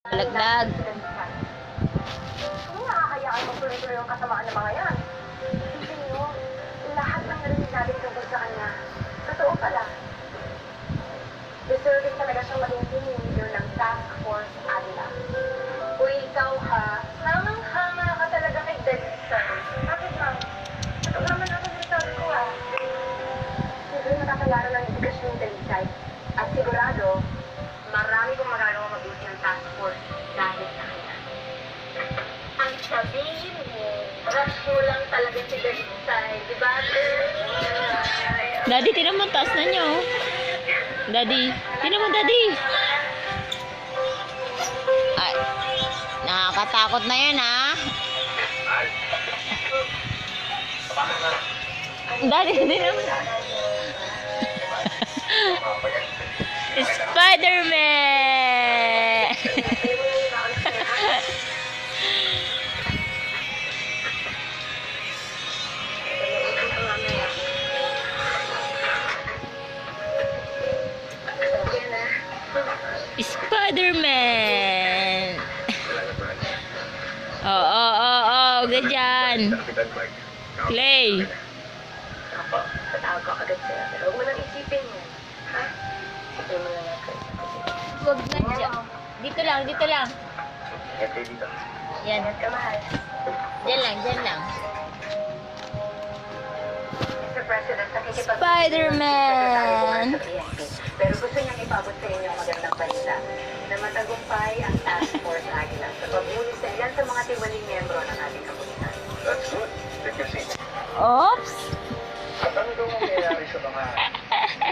Balagdag. Hindi nakakayaan mo tuloy-tuloy yung kasamaan ng mga yan. Hindi nyo, lahat ng narinig natin tungkol sa kanya. Totoo pala. Deserving talaga siyang maging team leader ng Task Force Agila. Uy, ikaw ha, hamang-hama ka talaga kay Dexter. Bakit ma'am? Ito naman natin yung sabi ko ha. Siguro matatayaran ng edukasyon ng Dalisay. At sigurado, marami kong magagawa mabuti ng task force dahil sa kanya. Ang sabihin mo, rush mo lang talaga si Dalisay, di ba? Daddy, tinan mo, taas na nyo. Daddy, tinan mo, Daddy. Ay, nakakatakot na yan, ha? Daddy, tinan mo. Spider-Man! Spider-Man! Oh, ganyan. Clay. Ako, tatawag ko agad sa'yo. Pero huwag mo nang isipin yan. Ha? Isipin mo lang ako. Huwag na dyan. Dito lang, dito lang. Yan kayo dito. Yan. Ingat ka, mahal. Dyan lang, dyan lang. Mr. President, nakikipag- Spider-Man! Pero gusto niyang ipabot sa inyo ang magandang balita na matagumpay ang Task Force Agila sa pagbuli sa ilan sa mga tiwaling miyembro ng ating kapulisan. That's good. Take your seat. Oops! At ano daw mangyayari sa mga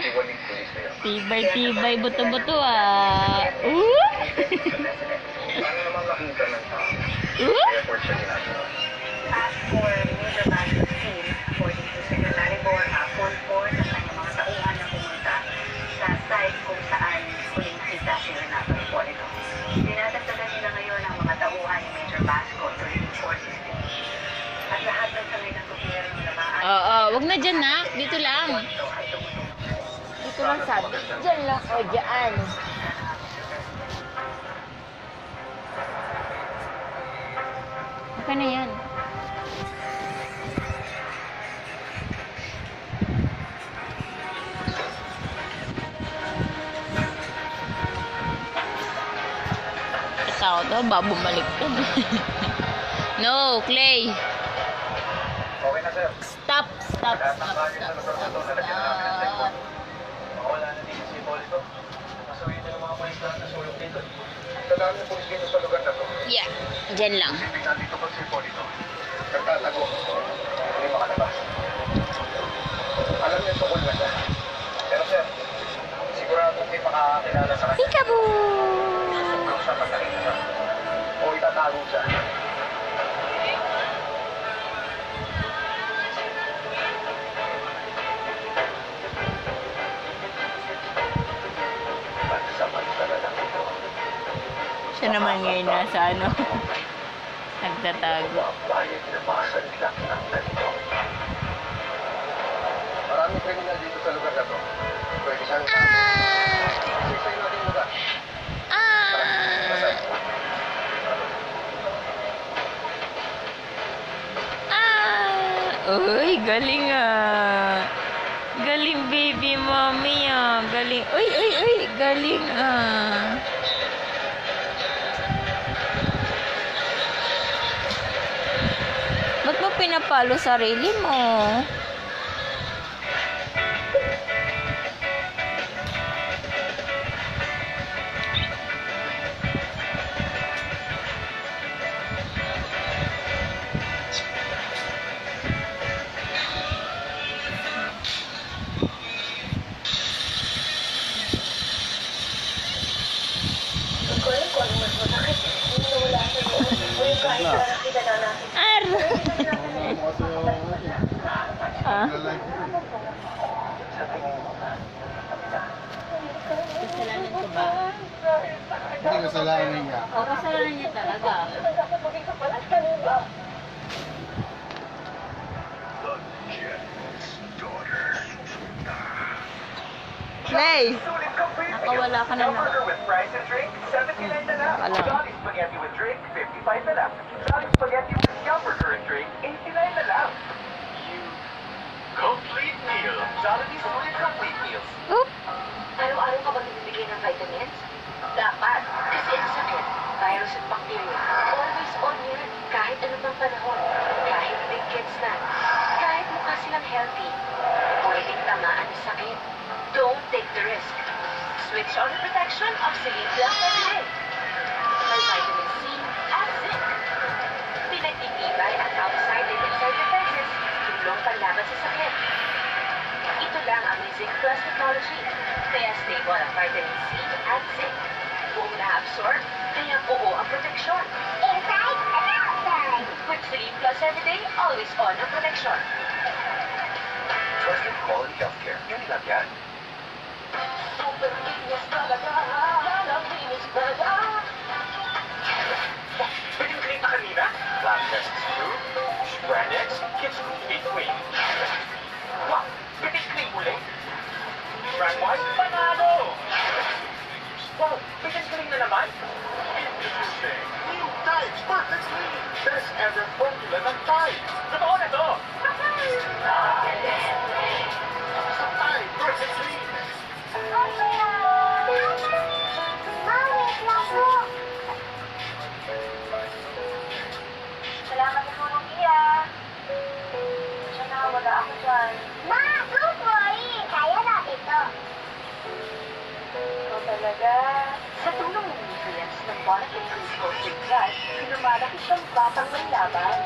iwaling pulis na yun? Tibay-tibay, buto-buto, ah. Ooh! Paano naman makita ng tao? Ooh! Effort sa ginagawa. As for Major Basket Team, according to Secretary Borja, full force ang kanyang mga tauhan na pumunta sa site kung saan huling nakita si Renato Hipolito. Dinadagdagan nila ngayon ang mga tauhan ni Major Basco to reinforce his team. At lahat ng sanay ng gobyerno na maaari Oo, wag na dyan, na. Dito lang. ito ay tumutulong. Dito lang sabi. Dyan lang. O, dyan. Okay na yan. Tao to, babumalik to. No, Clay. Okay na, sir. Stop, stop, Lahat ng stop, bagay stop, sa lugar na stop, to, nalagyan na namin ng checkpoint. stop. Makawala na dito si Hipolito. Masuhin din ang mga pulis lahat na sulok dito. Sa dami ng pulis dito sa lugar na to. Yeah, dyan lang. Isipin natin ito pag si Hipolito. Nagtatago. Hindi makalabas. Alam niya tukol na siya. Pero sir, sigurado hindi makakakilala sa kanya. Peekaboo! Susunod siya pag nakita siya. O itatago siya. Pansamantala lang ito. Siya naman ngayon nasa ano, nagtatago. Ang bayan na masanlak ng ganito. Maraming kriminal dito sa lugar na to. Pwede siyang sisay natin lugar. Masay. Uy, galing ah. Galing baby mommy ah. Galing. Uy, uy, uy. Galing ah. Ba't mo pinapalo sarili mo? Kung ano mas masakit, hindi na wala sa iyo. Uy, kahit na nakita na natin. Ar! ah? Kasalanan ko ba? Hindi kasalanan niya. O, kasalanan niya talaga. Dapat maging kapalas ka ba? The Jet's daughter. Lay! Sulit complete Nakawala ka na naman. Hamburger with fries and drink, 79 na lang. Wala. Jolly Spaghetti with drink, 55 na lang. Jolly Spaghetti with hamburger and drink, 89 na lang. Complete meal. Jollibee Sulit Complete Meals. Oop! Araw-araw ka ba bibigyan ng vitamins? Dapat. Kasi ang sakit, virus at bacteria. Always on yan. Kahit anong panahon. Kahit big kids na. Kahit mukha silang healthy. Pwedeng tamaan ng sakit. Don't take the risk. Switch on the protection of Celine Plus every day. May vitamin C at zinc. Pinagtitibay ang outside and inside defenses. Tulong panlaban sa sakit. Ito lang ang Zinc Plus technology. Kaya stable ang vitamin C at zinc. Buong na-absorb, kaya buo ang proteksyon. Inside and outside. With Celine Plus everyday, always on ang proteksyon. Trusted quality healthcare. Yun lang yan. Super linis talaga. Alam, linis talaga. Pinag-clean na kanina? Lab test is true. Brand X, kids complete clean. Wow! Pinag-clean muli? Brand Y, panalo! Wow! Pinag-clean na naman? Interesting. New Tides Perfect Clean. Best ever formula ng Tides. Totoo na to! Tides Perfect Clean. Salamat sa tulong, Iya. Sana wala ako dyan. Ma, go for it! Kaya natin to. Ikaw talaga. Sa tulong ng nutrients ng Bonnet and Crisco Spring Dry, lumalaki siyang batang may laban.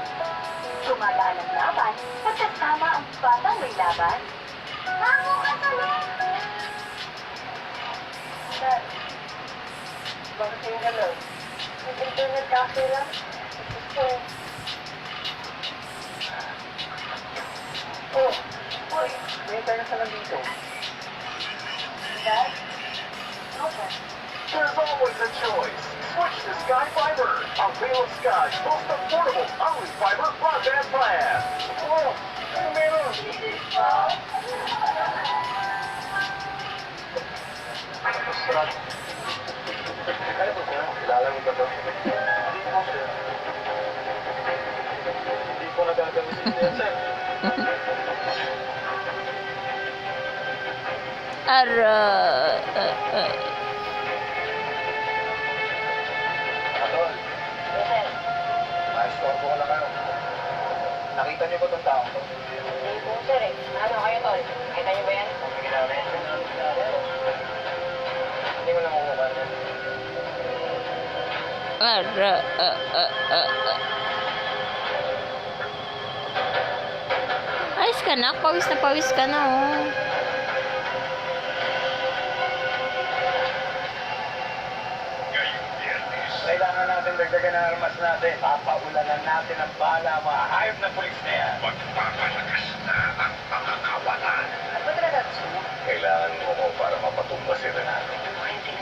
Tumagaan ang laban, at kasama ang batang may laban. Bago ka tuloy! Dad, bakit kayo nalaw? Nag-internet cafe lang. Gusto. Oh, boy, may internet na lang dito. Dad? Okay. There's always a choice. Switch to Sky Fiber, a real Sky's most affordable, always fiber broadband plan. Oh, ano meron? Brad, kaya mo siya? Kilala mo ba ito? Hindi ko, sir. Hindi ko nagagamitin niya, sir. Atol, maestorbo ko na kayo. Nakita niyo ba itong tao? Hindi po, sir eh. Ano kayo, tol? Kita niyo ba yan? Sige namin. Hindi mo lang mukha niya. Ayos ka na, pawis ka na, oh. Kailangan natin dagdagan ang armas natin. Papaulanan natin ang bala, mga hayop na pulis na yan. Magpapalakas na ang mga kawalan. Ano talaga gusto mo? Kailangan mo ko para mapatumba si Renato. Ano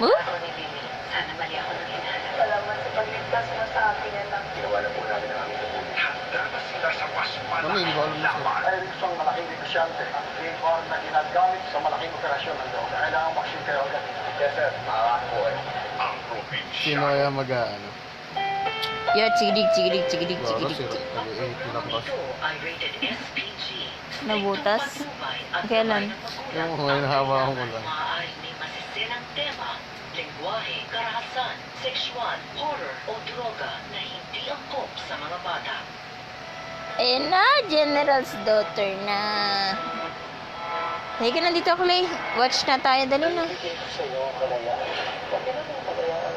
Huh? ako ni Bibi? Sana mali ako ng hinala. Salamat sa pagligtas mo sa akin yan lang. Ginawa na po namin ang aming tutuloy. Handa na sila sa mas Ano, hindi ko alam na sir. Ay, isang malaking negosyante. Ang PFR na ginagamit sa malaking operasyon ng daw. Kailangan maksin kayo agad. Yes, sir. Makakaano po kayo. Ang probinsya. Sino kaya mag-ano? Yo, chigidig. Baro sila. Nag-8 lakas. ay rated SPG. Nabutas? Kailan? Yung ngayon hawakan ko lang. Maaaring may masisilang tema, lengguwahe, karahasan, sexual, horror o droga na hindi angkop sa mga bata. Ayan na, General's daughter na. Halika na dito, Clay. Watch na tayo, dali na. Ibigay ko sa iyo ang kalayaan. Huwag ka na pagpabayaan.